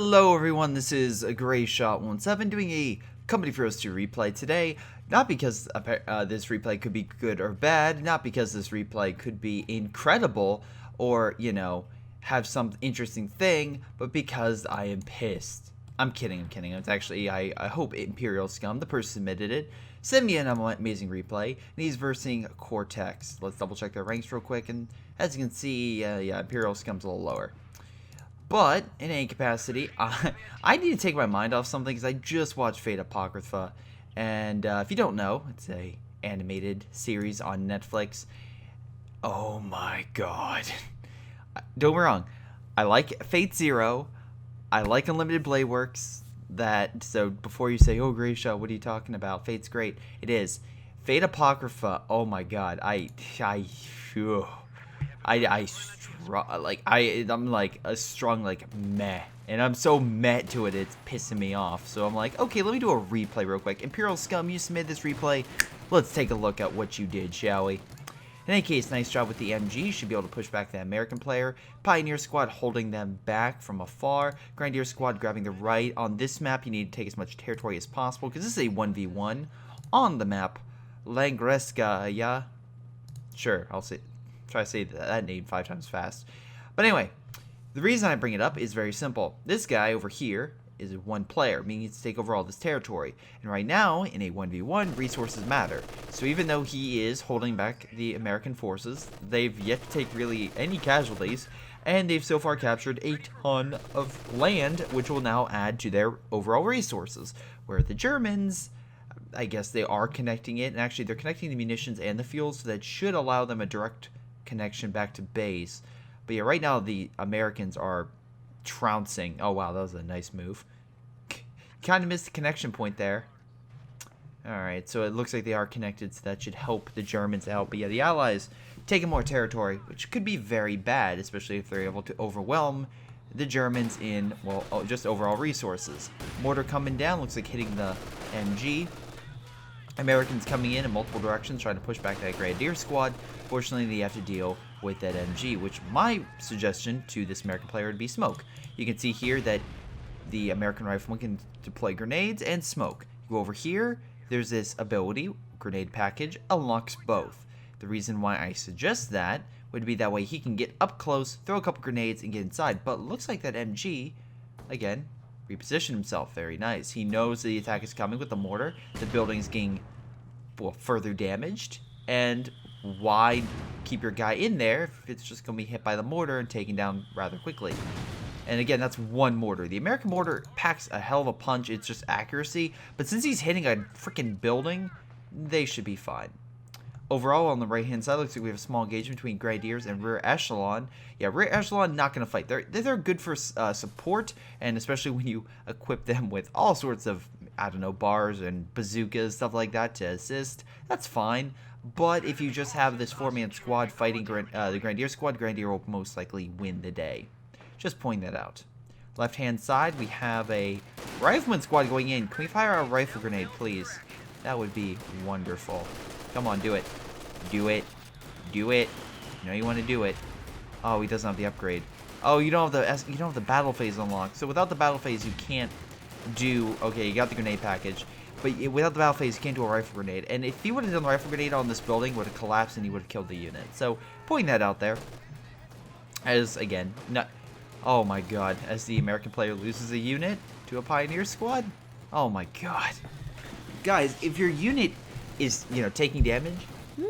Hello everyone, this is Greyshot17 doing a Company of Heroes 2 replay today. Not because this replay could be good or bad, not because this replay could be incredible or, you know, have some interesting thing, but because I am pissed. I'm kidding. It's actually, I hope Imperial Scum, the person who submitted it, sent me an amazing replay, and he's versing Cortex. Let's double check their ranks real quick, and as you can see, yeah, Imperial Scum's a little lower. But, in any capacity, I need to take my mind off something because I just watched Fate Apocrypha. And if you don't know, it's a animated series on Netflix. Oh my god. Don't get me wrong. I like Fate Zero. I like Unlimited Blade Works. So before you say, oh, Greyshot, what are you talking about? Fate's great. It is. Fate Apocrypha, oh my god. I'm like a strong like meh, and I'm so meh to it, it's pissing me off. So I'm like, okay, let me do a replay real quick. Imperial Scum, you submitted this replay. Let's take a look at what you did, shall we? In any case, nice job with the MG. Should be able to push back the American player. Pioneer Squad holding them back from afar. Grenadier Squad grabbing the right. On this map, you need to take as much territory as possible because this is a 1v1 on the map. Langreska, yeah? Sure, I'll try to say that name 5 times fast. But anyway, the reason I bring it up is very simple. This guy over here is one player, meaning he needs to take over all this territory. And right now, in a 1v1, resources matter. So even though he is holding back the American forces, they've yet to take really any casualties, and they've so far captured a ton of land, which will now add to their overall resources. Where the Germans, I guess they are connecting it, and actually they're connecting the munitions and the fuel, so that should allow them a direct connection back to base. But yeah, right now the Americans are trouncing. Oh wow, that was a nice move. Kind of missed the connection point there. Alright, so it looks like they are connected, so that should help the Germans out. But yeah, the Allies taking more territory, which could be very bad, especially if they're able to overwhelm the Germans in, well, just overall resources. Mortar coming down, looks like hitting the MG. Americans coming in multiple directions, trying to push back that Grenadier Squad. Fortunately, they have to deal with that MG, which my suggestion to this American player would be smoke. You can see here that the American rifleman can deploy grenades and smoke. You go over here, there's this ability, grenade package, unlocks both. The reason why I suggest that would be that way he can get up close, throw a couple grenades, and get inside. But it looks like that MG, again, reposition himself. Very nice. He knows the attack is coming with the mortar. The building is getting, well, further damaged. And why keep your guy in there if it's just going to be hit by the mortar and taken down rather quickly? And again, that's one mortar. The American mortar packs a hell of a punch. It's just accuracy. But since he's hitting a freaking building, they should be fine. Overall, on the right-hand side, looks like we have a small engagement between Grenadiers and Rear Echelon. Yeah, Rear Echelon not going to fight. They're good for support, and especially when you equip them with all sorts of, I don't know, bars and bazookas, stuff like that to assist. That's fine. But if you just have this 4-man squad fighting the Grenadier Squad, Grenadier will most likely win the day. Just point that out. Left-hand side, we have a Rifleman Squad going in. Can we fire a rifle grenade, please? That would be wonderful. Come on, do it. Do it. Do it. You know you want to do it. Oh, he doesn't have the upgrade. Oh, you don't have the battle phase unlocked. So without the battle phase, you can't do. Okay, you got the grenade package, but without the battle phase, you can't do a rifle grenade. And if he would have done the rifle grenade on this building, would have collapsed and he would have killed the unit. So pointing that out there. As again, not. Oh my god! As the American player loses a unit to a Pioneer Squad. Oh my god, guys! If your unit is, you know, taking damage,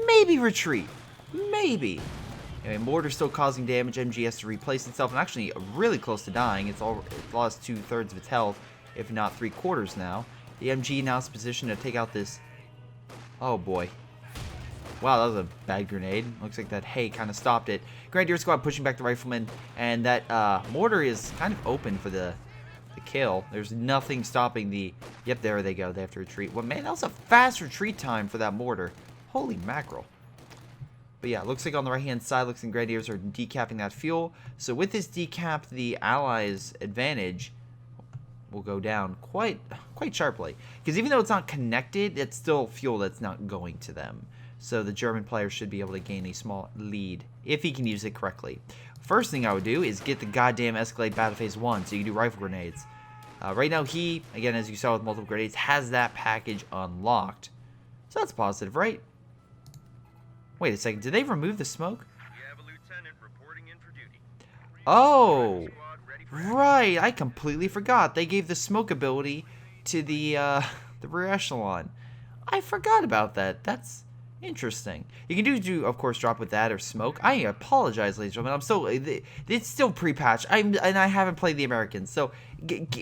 maybe retreat. Maybe. Anyway, mortar's still causing damage. MG has to replace itself, and actually really close to dying. It's lost 2/3 of its health, if not 3/4 now. The MG now is positioned to take out this. Oh boy. Wow, that was a bad grenade. Looks like that hay kind of stopped it. Grenadier Squad pushing back the rifleman, and that mortar is kind of open for the kill. There's nothing stopping the. Yep, there they go. They have to retreat. Well, man, that was a fast retreat time for that mortar. Holy mackerel. But yeah, looks like on the right-hand side, looks like Grenadiers are decapping that fuel. So with this decap, the Allies' advantage will go down quite sharply. Because even though it's not connected, it's still fuel that's not going to them. So the German player should be able to gain a small lead if he can use it correctly. first thing I would do is get the goddamn Escalade Battle Phase 1 so you can do rifle grenades. Right now he, again, as you saw with multiple grenades, has that package unlocked. So that's positive, right? Wait a second, did they remove the smoke? We have a lieutenant reporting in for duty. Oh, right, I completely forgot. They gave the smoke ability to the rear echelon. I forgot about that. That's interesting. You can do of course, drop with that or smoke. I apologize, ladies and gentlemen. It's still pre-patch. And I haven't played the Americans, so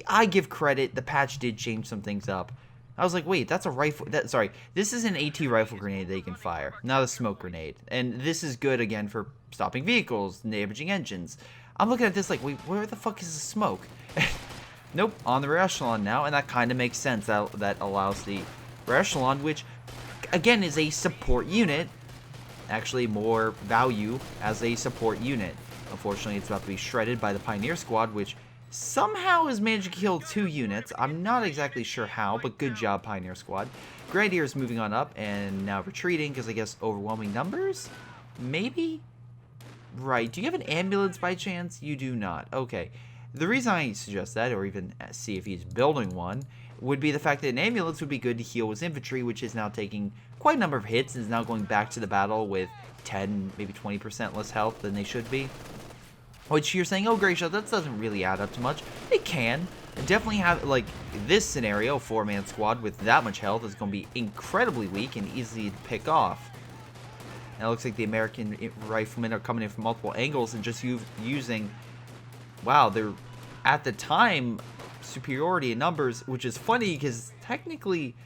I give credit. The patch did change some things up. I was like, wait, that's a rifle. Sorry, this is an AT rifle grenade that you can fire, not a smoke grenade. And this is good, again, for stopping vehicles, damaging engines. I'm looking at this like, wait, where the fuck is the smoke? Nope, on the rear echelon now, and that kind of makes sense. That allows the rear echelon, which, again, is a support unit, actually more value as a support unit. Unfortunately, it's about to be shredded by the Pioneer Squad, which somehow has managed to kill 2 units. I'm not exactly sure how, but good job, Pioneer Squad. Grenadier is moving on up and now retreating because I guess overwhelming numbers? Maybe? Right. Do you have an ambulance by chance? You do not. Okay. The reason I suggest that, or even see if he's building one, would be the fact that an ambulance would be good to heal his infantry, which is now taking quite a number of hits and is now going back to the battle with 10, maybe 20% less health than they should be. Which you're saying, oh, Greyshot, that doesn't really add up to much. It can. Definitely have, like, this scenario, 4-man squad with that much health is going to be incredibly weak and easy to pick off. Now it looks like the American riflemen are coming in from multiple angles and just using, wow, they're, at the time, superiority in numbers, which is funny because technically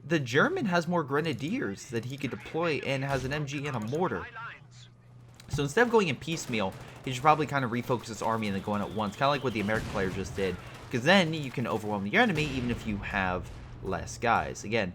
the German has more grenadiers that he could deploy and has an MG and a mortar. So instead of going in piecemeal, he should probably kind of refocus his army and then go in at once, kind of like what the American player just did, because then you can overwhelm the enemy even if you have less guys. Again,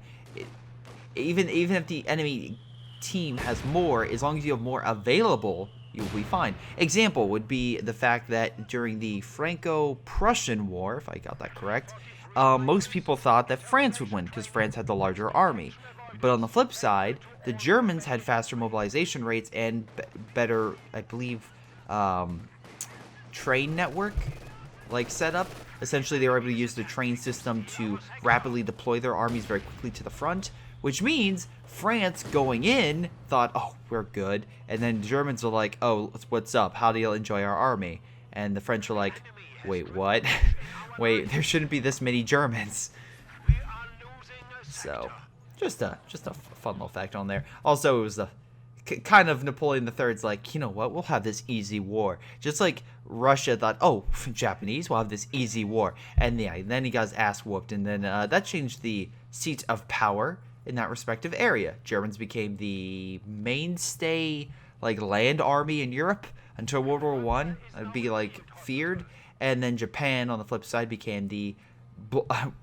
even if the enemy team has more, as long as you have more available, you'll be fine. Example would be the fact that during the Franco-Prussian War, if I got that correct, most people thought that France would win because France had the larger army. But on the flip side, the Germans had faster mobilization rates and better, I believe, train network like setup. Essentially, they were able to use the train system to rapidly deploy their armies very quickly to the front, which means France going in thought, oh, we're good. And then the Germans are like, oh, what's up? How do you enjoy our army? And the French are like, wait, what? Wait, there shouldn't be this many Germans. So, just a fun little fact on there. Also, it was the kind of Napoleon III's like, you know what? We'll have this easy war. Just like Russia thought, oh, Japanese, we'll have this easy war. And yeah, then he got his ass whooped. And then that changed the seat of power in that respective area. Germans became the mainstay, like, land army in Europe until World War I. It'd be, like, feared. And then Japan, on the flip side, became the,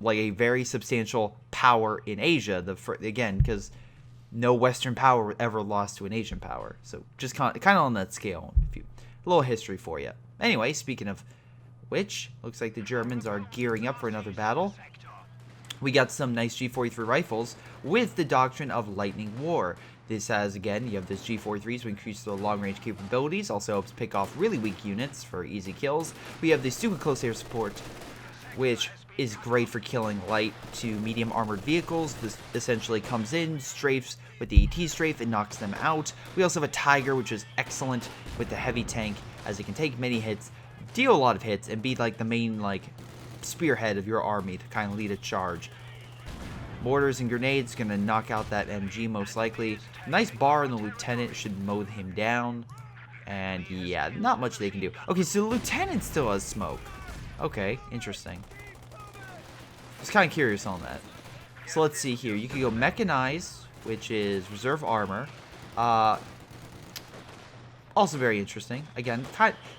like, a very substantial power in Asia. Again, because no Western power ever lost to an Asian power. So just kind of on that scale. A little history for you. Anyway, speaking of which, looks like the Germans are gearing up for another battle. We got some nice G43 rifles with the doctrine of lightning war. This has, again, you have this G43s to increase the long-range capabilities, also helps pick off really weak units for easy kills. We have the super close air support, which is great for killing light to medium armored vehicles. This essentially comes in, strafes with the AT strafe, and knocks them out. We also have a Tiger, which is excellent with the heavy tank, as it can take many hits, deal a lot of hits, and be like the main, like, spearhead of your army to kind of lead a charge. Mortars and grenades gonna knock out that MG most likely. Nice bar, and the lieutenant should mow him down. And yeah, not much they can do. Okay, so the lieutenant still has smoke. Okay, interesting. Just kind of curious on that. So let's see here. You can go mechanize, which is reserve armor. Also very interesting. Again,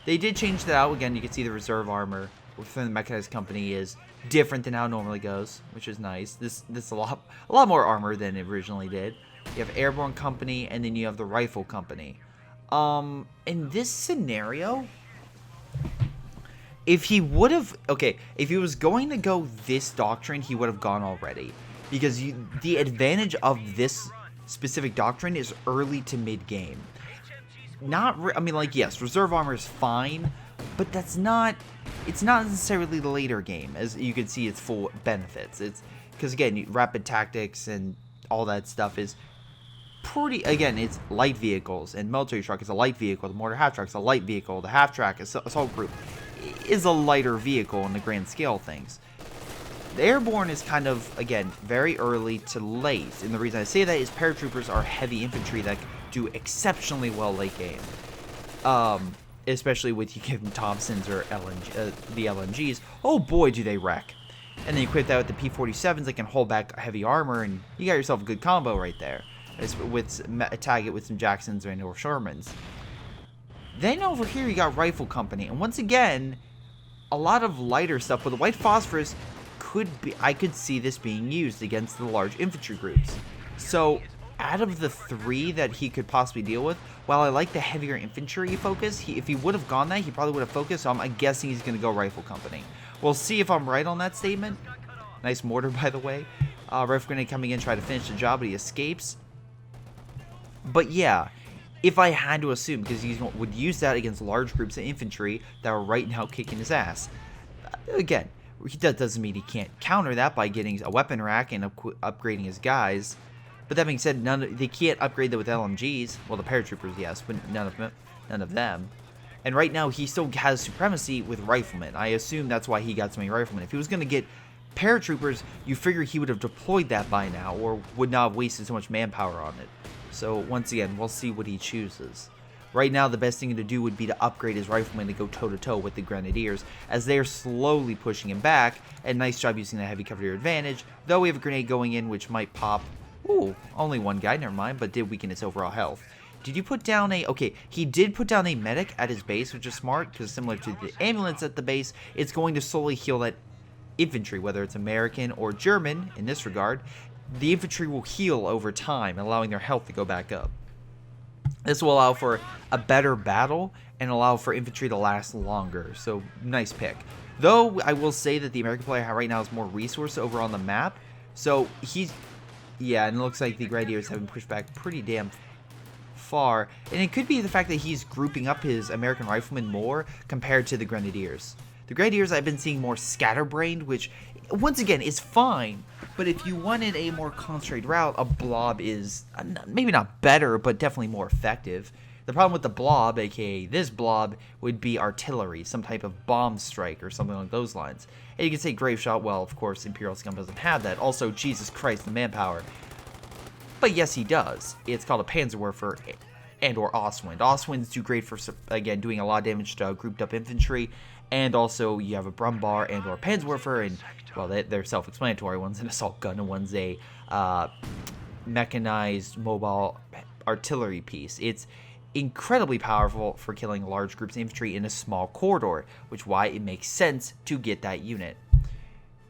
they did change that out. Again, you can see the reserve armor within the mechanized company is different than how it normally goes, which is nice. This is a lot more armor than it originally did. You have airborne company, and then you have the rifle company. In this scenario, if he would have, okay, if he was going to go this doctrine, he would have gone already, because the advantage of this specific doctrine is early to mid game. I mean, like, yes, reserve armor is fine, but it's not necessarily the later game, as you can see its full benefits. It's because, again, rapid tactics and all that stuff is pretty, again, it's light vehicles, and military truck is a light vehicle, the mortar half track is a light vehicle, the half track assault group is a lighter vehicle in the grand scale of things. The airborne is kind of, again, very early to late, and the reason I say that is paratroopers are heavy infantry that do exceptionally well late game. Especially with you give them Thompsons or the LMGs. Oh boy, do they wreck. And then you equip that with the P-47s that can hold back heavy armor, and you got yourself a good combo right there. Tag it with some Jacksons or Shermans. Then over here you got Rifle Company, and once again, a lot of lighter stuff, but the white phosphorus I could see this being used against the large infantry groups. So, out of the 3 that he could possibly deal with, while I like the heavier infantry focus, if he would have gone that, he probably would have focused, so I'm guessing he's going to go Rifle Company. We'll see if I'm right on that statement. Nice mortar, by the way. Rifle Grenade coming in, try to finish the job, but he escapes. But yeah, if I had to assume, because he would use that against large groups of infantry that are right now kicking his ass. Again, that doesn't mean he can't counter that by getting a weapon rack and upgrading his guys. But that being said, they can't upgrade that with LMGs. Well, the paratroopers, yes, but none of them. And right now, he still has supremacy with riflemen. I assume that's why he got so many riflemen. If he was going to get paratroopers, you figure he would have deployed that by now, or would not have wasted so much manpower on it. So once again, we'll see what he chooses. Right now, the best thing to do would be to upgrade his riflemen to go toe-to-toe with the Grenadiers, as they are slowly pushing him back, and nice job using the heavy cover to your advantage, though we have a grenade going in which might pop. Ooh, only one guy, never mind, but did weaken his overall health. Did you put down okay, he did put down a medic at his base, which is smart, because similar to the ambulance at the base, it's going to slowly heal that infantry, whether it's American or German, in this regard. The infantry will heal over time, allowing their health to go back up. This will allow for a better battle and allow for infantry to last longer. So, nice pick. Though, I will say that the American player right now has more resource over on the map. So, yeah, and it looks like the Grenadiers have been pushed back pretty damn far. And it could be the fact that he's grouping up his American riflemen more compared to the Grenadiers. The Grenadiers I've been seeing more scatterbrained, which, once again, is fine. But if you wanted a more concentrated route, a blob is maybe not better, but definitely more effective. The problem with the blob, aka this blob, would be artillery, some type of bomb strike or something along those lines. And you can say Greyshot, well, of course, Imperial Scum doesn't have that. Also, Jesus Christ, the manpower. But yes, he does. It's called a Panzerwerfer and or Ostwind. Ostwinds do great for, again, doing a lot of damage to grouped up infantry. And also, you have a Brumbar and or Panzerwerfer, and, well, they're self-explanatory. One's an assault gun and one's a mechanized mobile artillery piece. It's incredibly powerful for killing large groups of infantry in a small corridor, which is why it makes sense to get that unit.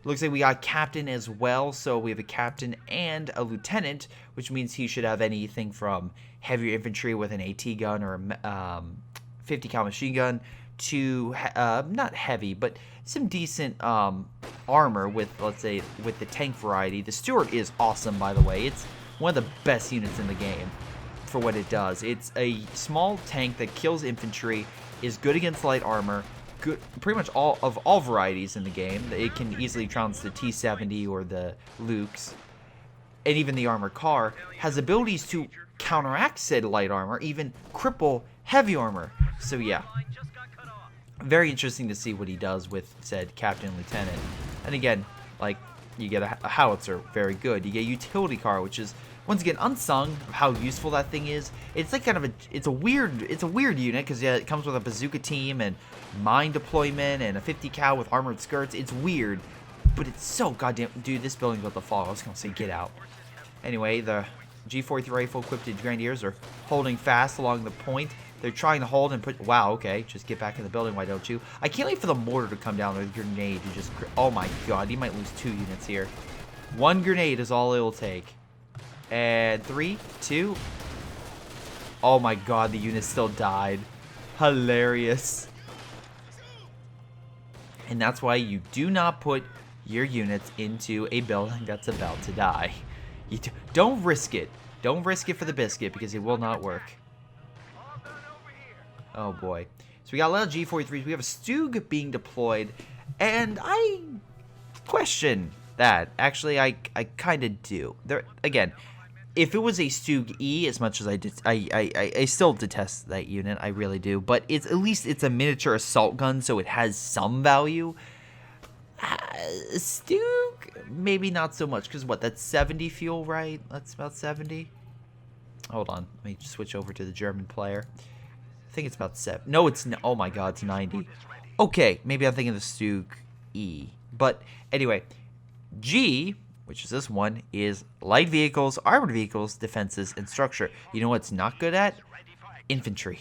Looks like we got captain as well, so we have a captain and a lieutenant, which means he should have anything from heavier infantry with an AT gun or a 50 cal machine gun to not heavy, but some decent armor with, let's say, with the tank variety. The Stuart is awesome, by the way. It's one of the best units in the game for what it does. It's a small tank that kills infantry, is good against light armor, good pretty much all varieties in the game. It can easily trounce the T-70 or the Lukes, and even the armored car has abilities to counteract said light armor, even cripple heavy armor. So yeah, very interesting to see what he does with said captain and lieutenant. And again, like, you get a howitzer, very good. You get a utility car, which is once again unsung of how useful that thing is. It's like kind of it's a weird unit, because yeah, it comes with a bazooka team and mine deployment and a 50 cal with armored skirts. It's weird, but it's so goddamn, dude, this building's about to fall. I was gonna say get out. Anyway, the G43 rifle equipped Grenadiers are holding fast along the point. They're trying to hold and put, wow, okay, just get back in the building, why don't you? I can't wait for the mortar to come down with a grenade to just, oh my god, he might lose 2 units here. 1 grenade is all it'll take. And 3, 2. Oh my god, the unit still died. Hilarious. And that's why you do not put your units into a building that's about to die. Don't risk it. Don't risk it for the biscuit, because it will not work. Oh boy. So we got a lot of G43s. We have a Stug being deployed, and I question that. Actually, I kind of do. There again, if it was a Stug E, as much as I still detest that unit, I really do. But it's at least it's a miniature assault gun, so it has some value. Stug, maybe not so much, because what? That's 70 fuel, right? That's about 70. Hold on, let me switch over to the German player. I think it's about 7. No, it's oh my god, it's 90. Okay, maybe I'm thinking the Stug E. But anyway, G, which is this one, is light vehicles, armored vehicles, defenses, and structure. You know what's not good at? Infantry.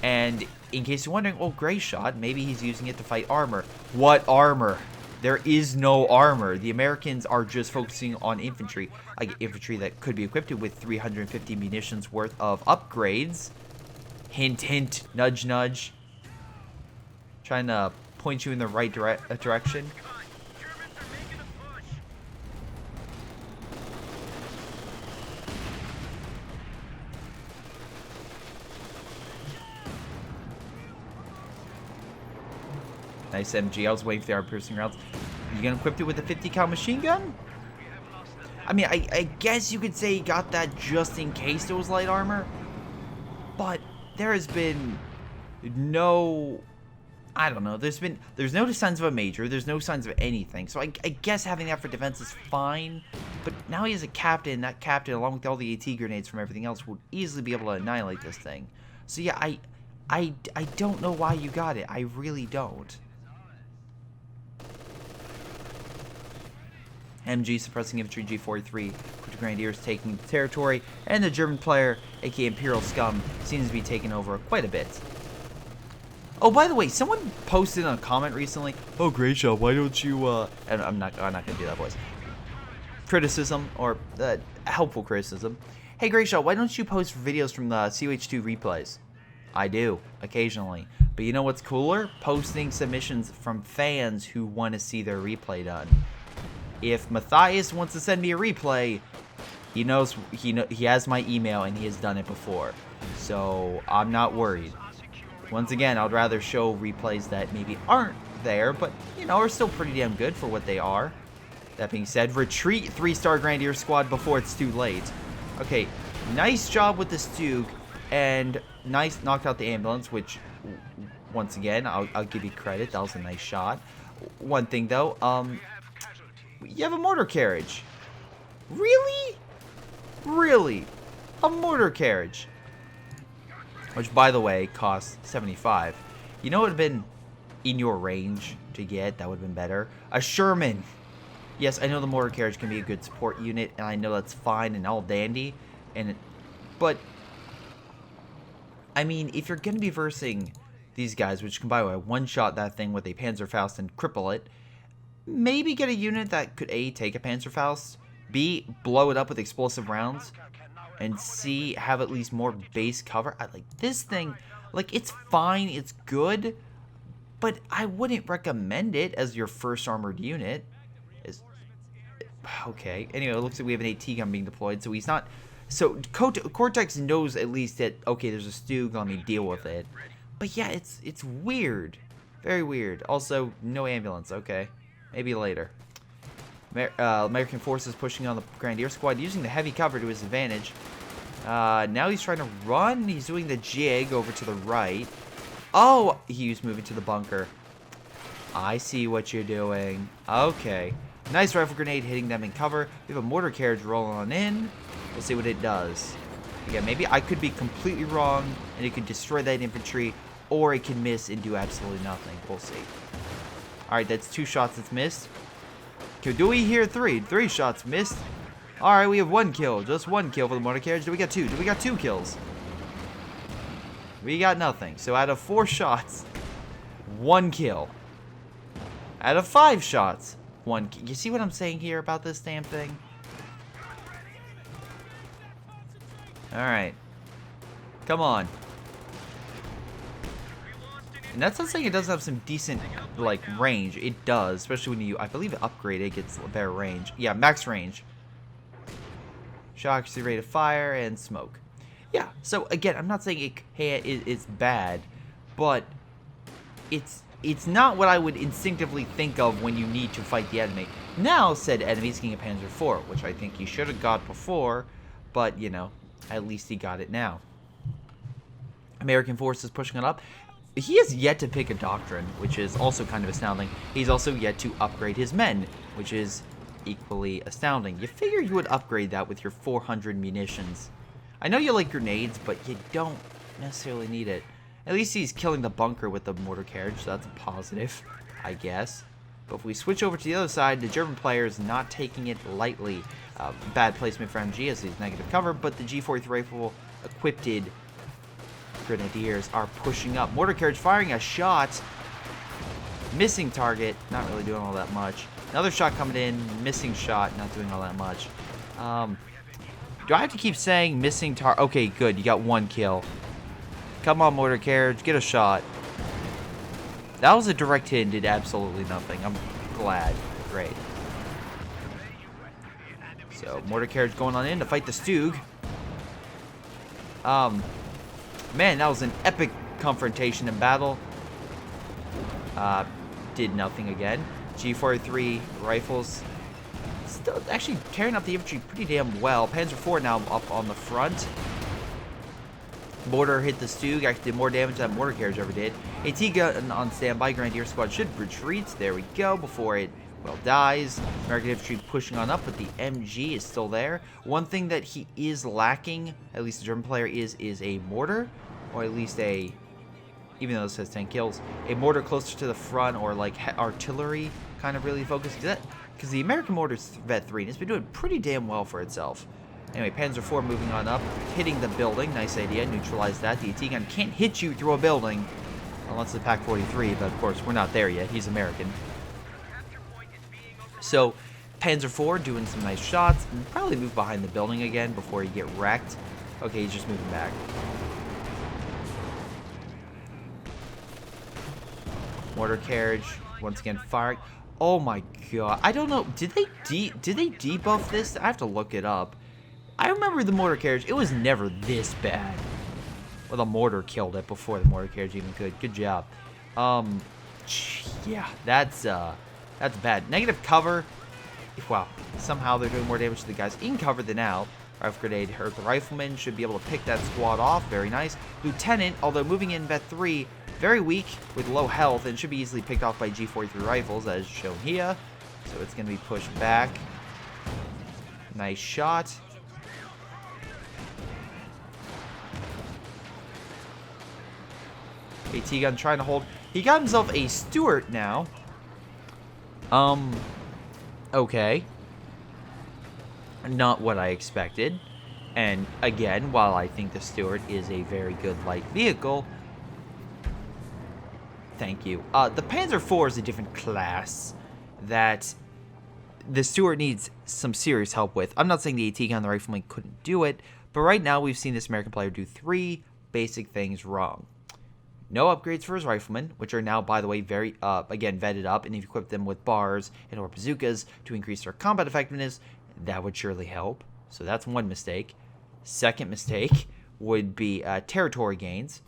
And in case you're wondering, oh, Greyshot, maybe he's using it to fight armor. What armor? There is no armor. The Americans are just focusing on infantry. Like infantry that could be equipped with 350 munitions worth of upgrades. Hint, hint, nudge, nudge. Trying to point you in the right direction. Nice MG. I was waiting for the armor-piercing rounds. You gonna equip it with a 50 cal machine gun? I mean, I guess you could say he got that just in case there was light armor. But there has been no... I don't know. There's no signs of a major. There's no signs of anything. So I guess having that for defense is fine. But now he has a captain. That captain, along with all the AT grenades from everything else, would easily be able to annihilate this thing. So yeah, I don't know why you got it. I really don't. MG suppressing infantry, G43, Grenadiers taking the territory, and the German player, aka Imperial Scum, seems to be taking over quite a bit. Oh, by the way, someone posted in a comment recently, oh, Greyshot, why don't you, and I'm not gonna do that voice. Criticism, or helpful criticism. Hey, Greyshot, why don't you post videos from the CH2 replays? I do, occasionally. But you know what's cooler? Posting submissions from fans who want to see their replay done. If Matthias wants to send me a replay, he knows he has my email and he has done it before. So I'm not worried. Once again, I'd rather show replays that maybe aren't there, but you know, are still pretty damn good for what they are. That being said, retreat 3-star Grenadier squad before it's too late. Okay, nice job with the Stug, and nice knocked out the ambulance, which once again, I'll give you credit. That was a nice shot. One thing though, you have a mortar carriage. Really? Really? A mortar carriage. Which, by the way, costs 75. You know what would have been in your range to get? That would have been better. A Sherman. Yes, I know the mortar carriage can be a good support unit, and I know that's fine and all dandy. But, I mean, if you're going to be versing these guys, which can, by the way, one-shot that thing with a Panzerfaust and cripple it, maybe get a unit that could A, take a Panzerfaust, B, blow it up with explosive rounds, and C, have at least more base cover. Like this thing, like it's fine, it's good, but I wouldn't recommend it as your first armored unit. Okay, anyway, it looks like we have an AT gun being deployed, so he's not... So Cortex knows at least that, okay, there's a Stug, let me deal with it. But yeah, it's weird. Very weird. Also, no ambulance, okay. Maybe later. American forces pushing on the Grenadier squad, using the heavy cover to his advantage. Now he's trying to run. He's doing the jig over to the right. Oh, he's moving to the bunker. I see what you're doing. Okay. Nice rifle grenade hitting them in cover. We have a mortar carriage rolling on in. We'll see what it does. Again, maybe I could be completely wrong, and it could destroy that infantry, or it can miss and do absolutely nothing. We'll see. Alright, that's 2 shots that's missed. Okay, do we hear 3? 3 shots missed. Alright, we have 1 kill. Just 1 kill for the mortar carriage. Do we got 2? Do we got 2 kills? We got nothing. So out of 4 shots, 1 kill. Out of 5 shots, 1 kill. You see what I'm saying here about this damn thing? Alright. Come on. And that's not saying it doesn't have some decent, like, range. It does, especially when you, I believe, upgrade it gets a better range. Yeah, max range. Shock, rate of fire, and smoke. Yeah, so again, I'm not saying it's bad, but it's not what I would instinctively think of when you need to fight the enemy. Now, said enemy's getting a Panzer IV, which I think he should have got before, but, you know, at least he got it now. American forces pushing it up. He has yet to pick a doctrine, which is also kind of astounding. He's also yet to upgrade his men, which is equally astounding. You figure you would upgrade that with your 400 munitions. I know you like grenades, but you don't necessarily need it. At least he's killing the bunker with the mortar carriage, so that's a positive, I guess. But if we switch over to the other side, the German player is not taking it lightly. Bad placement for MG as he's negative cover, but the G43 rifle equipped grenadiers are pushing up. Mortar carriage firing a shot. Missing target, not really doing all that much. Another shot coming in, missing shot, not doing all that much. Do I have to keep saying missing target? Okay, good, you got one kill. Come on, mortar carriage, get a shot. That was a direct hit and did absolutely nothing. I'm glad. Great. So, mortar carriage going on in to fight the Stug. Man, that was an epic confrontation in battle. Did nothing again. G43 rifles still actually tearing up the infantry pretty damn well. Panzer IV now up on the front. Mortar hit the Stug, actually did more damage than that mortar carriage ever did. AT gun on standby, Grenadier squad should retreat. There we go, before it, well, dies. American infantry pushing on up, but the MG is still there. One thing that he is lacking, at least the German player, is a mortar, or at least a, even though it says 10 kills, a mortar closer to the front, or like artillery kind of really focused. Because the American mortar's Vet 3, and it's been doing pretty damn well for itself. Anyway, Panzer IV moving on up, hitting the building. Nice idea, neutralize that. The AT gun can't hit you through a building, unless it's Pac 43, but of course, we're not there yet. He's American. So, Panzer IV doing some nice shots, and probably move behind the building again before you get wrecked. Okay, he's just moving back. Mortar carriage, once again firing. Oh my god, I don't know, did they debuff this? I have to look it up. I remember the mortar carriage, it was never this bad. Well, the mortar killed it before the mortar carriage even could. Good job. Yeah, that's bad. Negative cover. Wow, somehow they're doing more damage to the guys in cover than out. Rifle grenade hurt the rifleman, should be able to pick that squad off. Very nice. Lieutenant, although moving in Vet 3, very weak with low health and should be easily picked off by G43 rifles as shown here. So it's going to be pushed back. Nice shot. AT gun trying to hold. He got himself a Stuart now. Okay. Not what I expected. And again, while I think the Stuart is a very good light vehicle, thank you. The Panzer IV is a different class that the Stuart needs some serious help with. I'm not saying the AT gun, the rifleman couldn't do it, but right now we've seen this American player do 3 basic things wrong. No upgrades for his riflemen, which are now, by the way, very, again, vetted up, and if you equip them with bars and or bazookas to increase their combat effectiveness, that would surely help. So that's one mistake. Second mistake would be territory gains.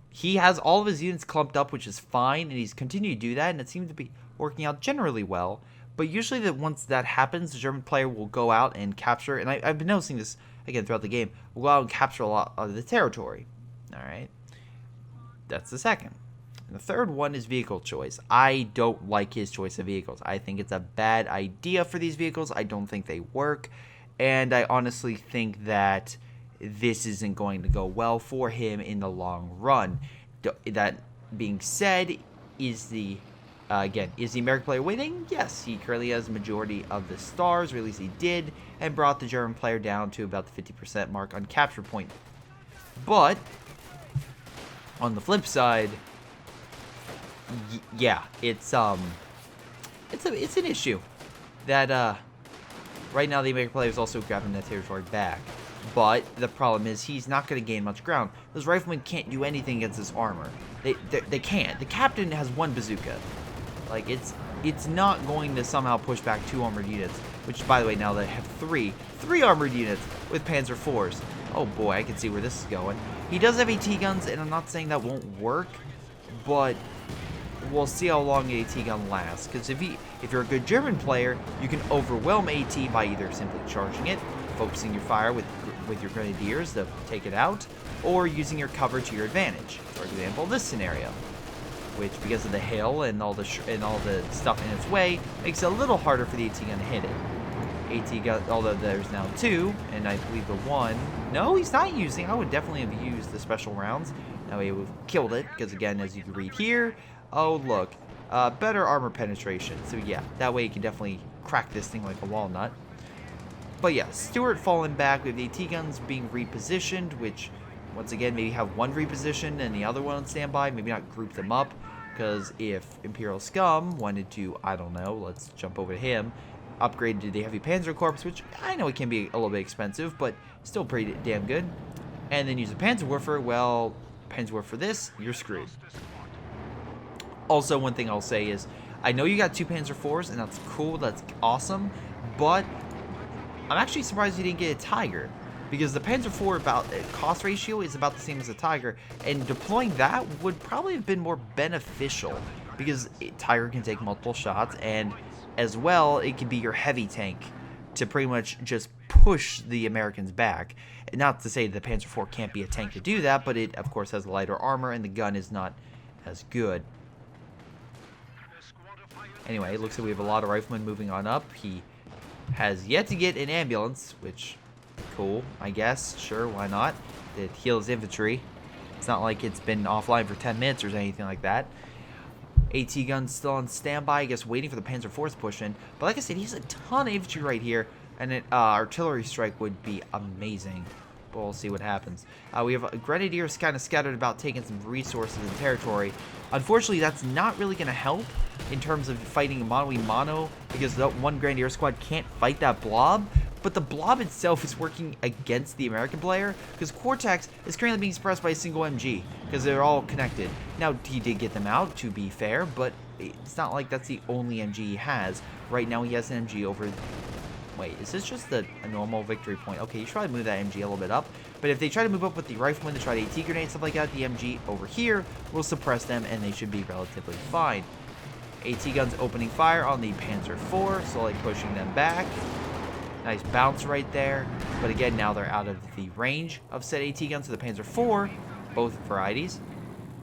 He has all of his units clumped up, which is fine, and he's continued to do that, and it seems to be working out generally well. But usually once that happens, the German player will go out and capture, and I've been noticing this, again, throughout the game, will go out and capture a lot of the territory. Alright? That's the second. And the third one is vehicle choice. I don't like his choice of vehicles. I think it's a bad idea for these vehicles. I don't think they work. And I honestly think that this isn't going to go well for him in the long run. That being said, is the American player winning? Yes, he currently has a majority of the stars, or at least he did, and brought the German player down to about the 50% mark on capture point. But on the flip side, yeah, it's an issue that right now the American player is also grabbing that territory back. But the problem is he's not going to gain much ground. Those riflemen can't do anything against this armor. They can't. The captain has 1 bazooka. Like, it's not going to somehow push back 2 armored units. Which, by the way, now they have 3 armored units with Panzer IVs. Oh boy, I can see where this is going. He does have AT guns, and I'm not saying that won't work, but we'll see how long the AT gun lasts. Because if you're a good German player, you can overwhelm AT by either simply charging it, focusing your fire with your grenadiers to take it out, or using your cover to your advantage. For example, this scenario, which because of the hill and all the stuff in its way, makes it a little harder for the AT gun to hit it. AT gun, although there's now 2, and I believe the 1. No, he's not using. I would definitely have used the special rounds. That way, we've killed it. Because again, as you can read here, oh look, better armor penetration. So yeah, that way you can definitely crack this thing like a walnut. But yeah, Stuart falling back with the AT guns being repositioned, which once again maybe have one repositioned and the other one on standby. Maybe not group them up, because if Imperial Scum wanted to, I don't know, let's jump over to him, upgrade to the Heavy Panzer Corps, which I know it can be a little bit expensive, but still pretty damn good. And then use a Panzerwerfer. Well, Panzerwerfer this, you're screwed. Also, one thing I'll say is, I know you got 2 Panzer IVs, and that's cool, that's awesome, but I'm actually surprised you didn't get a Tiger, because the Panzer IV cost ratio is about the same as a Tiger, and deploying that would probably have been more beneficial, because Tiger can take multiple shots, and as well, it can be your heavy tank to pretty much just push the Americans back. Not to say the Panzer IV can't be a tank to do that, but it, of course, has lighter armor, and the gun is not as good. Anyway, it looks like we have a lot of riflemen moving on up. He has yet to get an ambulance, which, cool, I guess. Sure, why not? It heals infantry. It's not like it's been offline for 10 minutes or anything like that. AT gun's still on standby, I guess, waiting for the Panzer IVs to push in. But like I said, he's a ton of infantry right here, and an artillery strike would be amazing. But we'll see what happens. We have grenadiers kind of scattered about, taking some resources and territory. Unfortunately, that's not really going to help in terms of fighting mono-a-mono, because that one grenadier squad can't fight that blob. But the blob itself is working against the American player, because Cortex is currently being suppressed by a single MG, because they're all connected. Now, he did get them out, to be fair, but it's not like that's the only MG he has. Right now, he has an MG over... Wait, is this just a normal victory point? Okay, you should probably move that MG a little bit up. But if they try to move up with the riflemen to try to AT grenade, stuff like that, the MG over here will suppress them, and they should be relatively fine. AT guns opening fire on the Panzer IV, slowly pushing them back. Nice bounce right there. But again, now they're out of the range of said AT guns. So the Panzer IV, both varieties,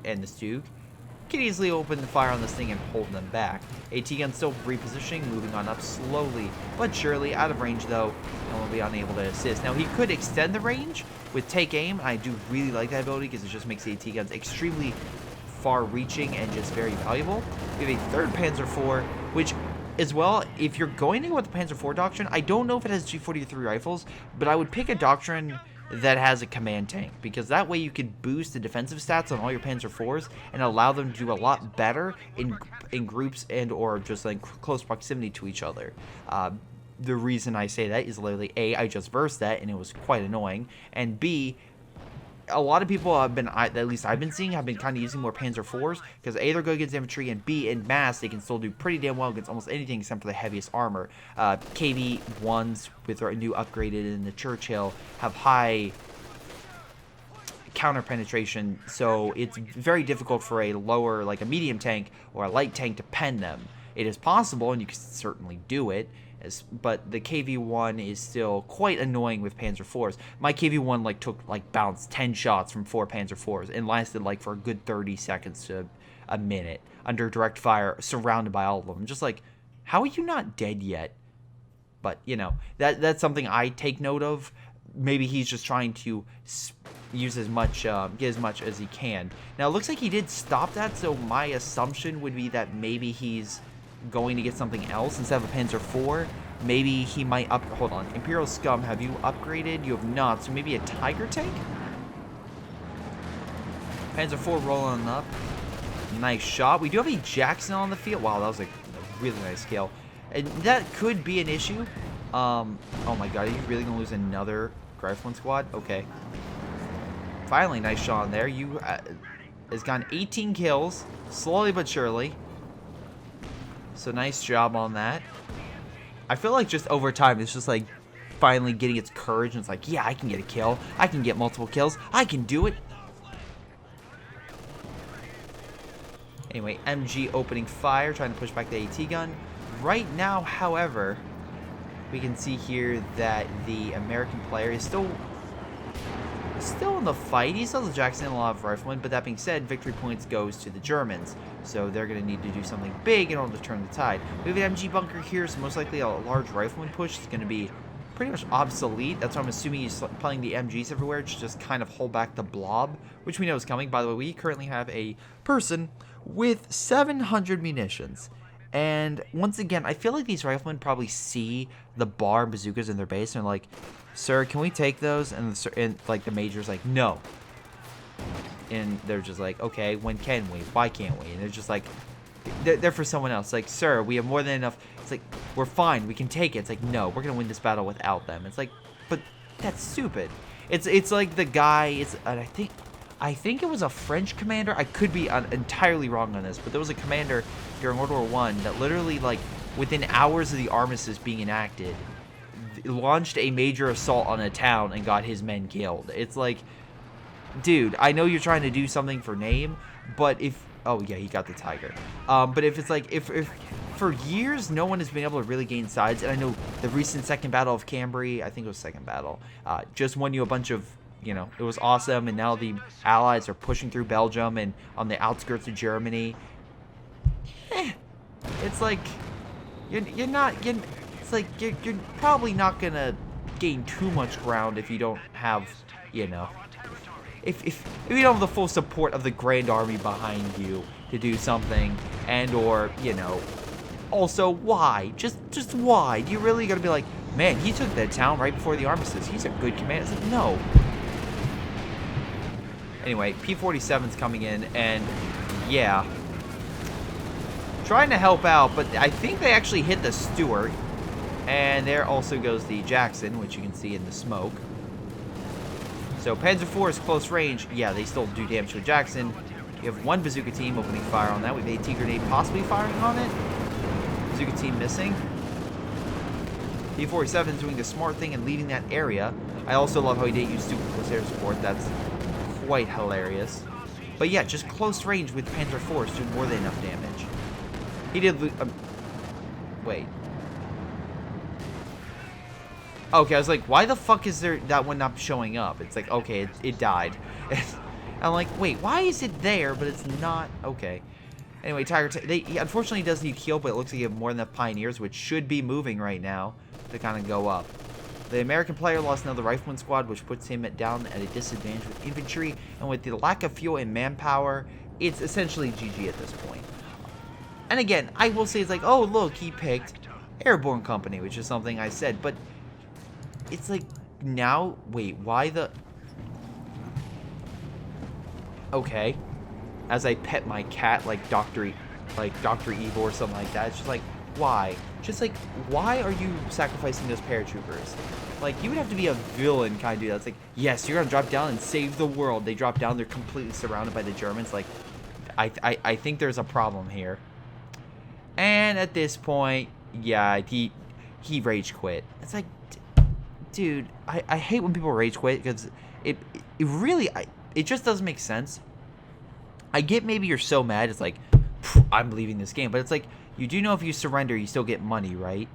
and the Stug, can easily open the fire on this thing and hold them back. AT gun still repositioning, moving on up slowly but surely. Out of range though, and will be unable to assist. Now he could extend the range with take aim. I do really like that ability because it just makes the AT guns extremely far-reaching and just very valuable. We have a third Panzer IV, which as well, if you're going to go with the Panzer IV doctrine, I don't know if it has G43 rifles, but I would pick a doctrine that has a command tank, because that way you could boost the defensive stats on all your Panzer IVs and allow them to do a lot better in groups and or just like close proximity to each other. The reason I say that is literally A, I just versed that and it was quite annoying, and B, a lot of people have been, at least I've been seeing, have been kind of using more Panzer IVs because A, they're good against infantry, and B, in mass, they can still do pretty damn well against almost anything except for the heaviest armor. KV-1s with their new upgraded in the Churchill have high counter penetration, so it's very difficult for a lower, like a medium tank or a light tank to pen them. It is possible, and you can certainly do it, but the KV-1 is still quite annoying with Panzer IVs. My KV-1 bounced 10 shots from 4 Panzer IVs and lasted for a good 30 seconds to a minute under direct fire, surrounded by all of them. Just like, how are you not dead yet? But you know, that's something I take note of. Maybe he's just trying to use as much, get as much as he can. Now it looks like he did stop that, so my assumption would be that maybe he's going to get something else instead of a Panzer IV. Maybe he might hold on. Imperial Scum, have you upgraded? You have not, so maybe a Tiger tank? Panzer IV rolling up. Nice shot. We do have a Jackson on the field. Wow, that was a really nice kill. And that could be an issue. Oh my god, are you really going to lose another Rifleman squad? Okay. Finally, nice shot on there. You has gotten 18 kills, slowly but surely. So nice job on that. I feel like just over time, it's just like finally getting its courage, and it's like, yeah, I can get a kill. I can get multiple kills. I can do it. Anyway, MG opening fire, trying to push back the AT gun. Right now, however, we can see here that the American player is still in the fight. He still has Jackson and a lot of riflemen, but that being said, victory points goes to the Germans. So they're going to need to do something big in order to turn the tide. We have an MG bunker here, so most likely a large rifleman push is going to be pretty much obsolete. That's why I'm assuming he's playing the MGs everywhere to just kind of hold back the blob, which we know is coming. By the way, we currently have a person with 700 munitions. And once again, I feel like these riflemen probably see the bar and bazookas in their base and they're like, sir, can we take those? And like the major's like, no. And they're just like, okay, when can we? Why can't we? And they're just like, they're for someone else. Like, sir, we have more than enough. It's like, we're fine, we can take it. It's like, no, we're gonna win this battle without them. It's like, but that's stupid. It's like the guy. I think it was a French commander. I could be entirely wrong on this, but there was a commander during World War I that literally, like, within hours of the armistice being enacted, launched a major assault on a town and got his men killed. It's like, dude, I know you're trying to do something for name, but if... Oh, yeah, he got the Tiger. But if it's like, if for years no one has been able to really gain sides, and I know the recent second battle of Cambrai, I think it was second battle, just won you a bunch of, you know, it was awesome, and now the Allies are pushing through Belgium and on the outskirts of Germany. It's like, you're probably not gonna gain too much ground if you don't have, you know, if you don't have the full support of the Grand Army behind you to do something, and or, you know, also why? Just why? Do you really gotta be like, man, he took that town right before the armistice. He's a good commander. It's like, no. Anyway, P-47's coming in, and yeah, trying to help out, but I think they actually hit the Stuart, and there also goes the Jackson, which you can see in the smoke. So Panzer IV is close range. Yeah, they still do damage to a Jackson. You have one bazooka team opening fire on that. We have AT grenade possibly firing on it. Bazooka team missing. P-47 doing the smart thing and leading that area. I also love how he didn't use super close air support. That's quite hilarious. But yeah, just close range with Panzer IV doing more than enough damage. He did wait. Okay, I was like, why the fuck is there that one not showing up? It's like, okay, it died. I'm like, wait, why is it there, but it's not? Okay. Anyway, Tiger, he unfortunately does need heal, but it looks like you have more than enough Pioneers, which should be moving right now to kind of go up. The American player lost another rifleman squad, which puts him down at a disadvantage with infantry, and with the lack of fuel and manpower, it's essentially GG at this point. And again, I will say it's like, oh, look, he picked Airborne Company, which is something I said, but it's like, now, wait, why the... Okay. As I pet my cat like Dr. Evil or something like that, it's just like, why? Just like, why are you sacrificing those paratroopers? Like, you would have to be a villain kind of dude that's like, yes, you're gonna drop down and save the world. They drop down, they're completely surrounded by the Germans. Like, I think there's a problem here. And at this point, yeah, he rage quit. It's like, dude, I hate when people rage quit because it really, it just doesn't make sense. I get maybe you're so mad, it's like, I'm leaving this game. But it's like, you do know if you surrender, you still get money, right?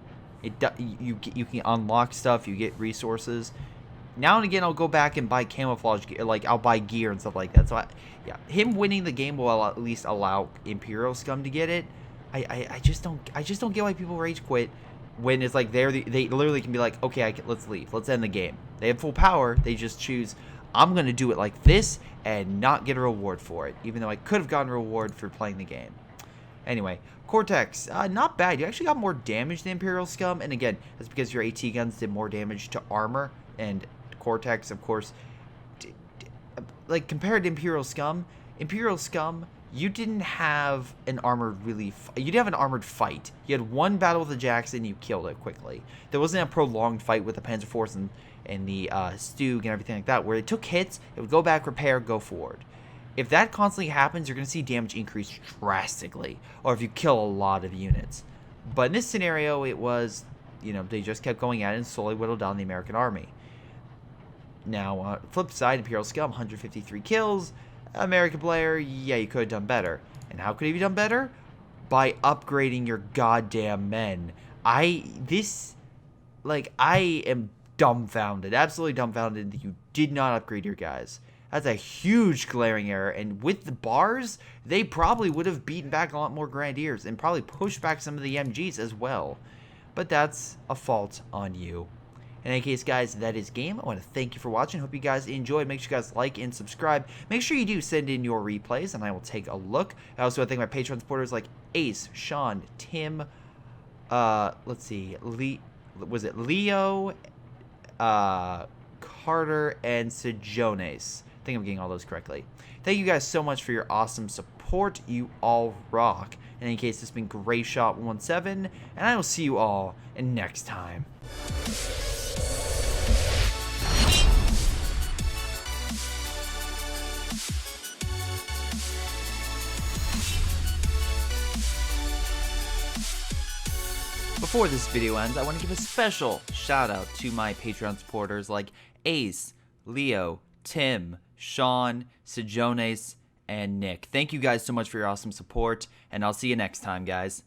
You can unlock stuff, you get resources. Now and again, I'll go back and buy camouflage gear, like I'll buy gear and stuff like that. So yeah, him winning the game will at least allow Imperial scum to get it. I just don't get why people rage quit when it's like they literally can be like, okay, let's leave, let's end the game. They have full power. They just choose, I'm gonna do it like this and not get a reward for it, even though I could have gotten a reward for playing the game. Anyway, Cortex, not bad. You actually got more damage than Imperial Scum, and again, that's because your AT guns did more damage to armor, and Cortex, of course, like compared to Imperial Scum, you didn't have an armored you didn't have an armored fight. You had one battle with the Jackson, you killed it quickly. There wasn't a prolonged fight with the Panzer IV and the Stug and everything like that, where it took hits, it would go back, repair, go forward. If that constantly happens, you're going to see damage increase drastically, or if you kill a lot of units. But in this scenario, it was, you know, they just kept going at it and slowly whittled down the American army. Now, flip side, Imperial Scum, 153 kills. American player, yeah, you could have done better. And how could you have done better? By upgrading your goddamn men. I am dumbfounded, absolutely dumbfounded that you did not upgrade your guys. That's a huge glaring error, and with the bars, they probably would have beaten back a lot more Grenadiers and probably pushed back some of the MGs as well. But that's a fault on you. In any case, guys, that is game. I want to thank you for watching. Hope you guys enjoyed. Make sure you guys like and subscribe. Make sure you do send in your replays, and I will take a look. I also want to thank my Patreon supporters like Ace, Sean, Tim, let's see, Leo, Carter, and Sejones. I think I'm getting all those correctly. Thank you guys so much for your awesome support. You all rock. In any case, this has been Greyshot17, and I will see you all next time. Before this video ends, I want to give a special shout out to my Patreon supporters like Ace, Leo, Tim, Sean, Sejones, and Nick. Thank you guys so much for your awesome support, and I'll see you next time, guys.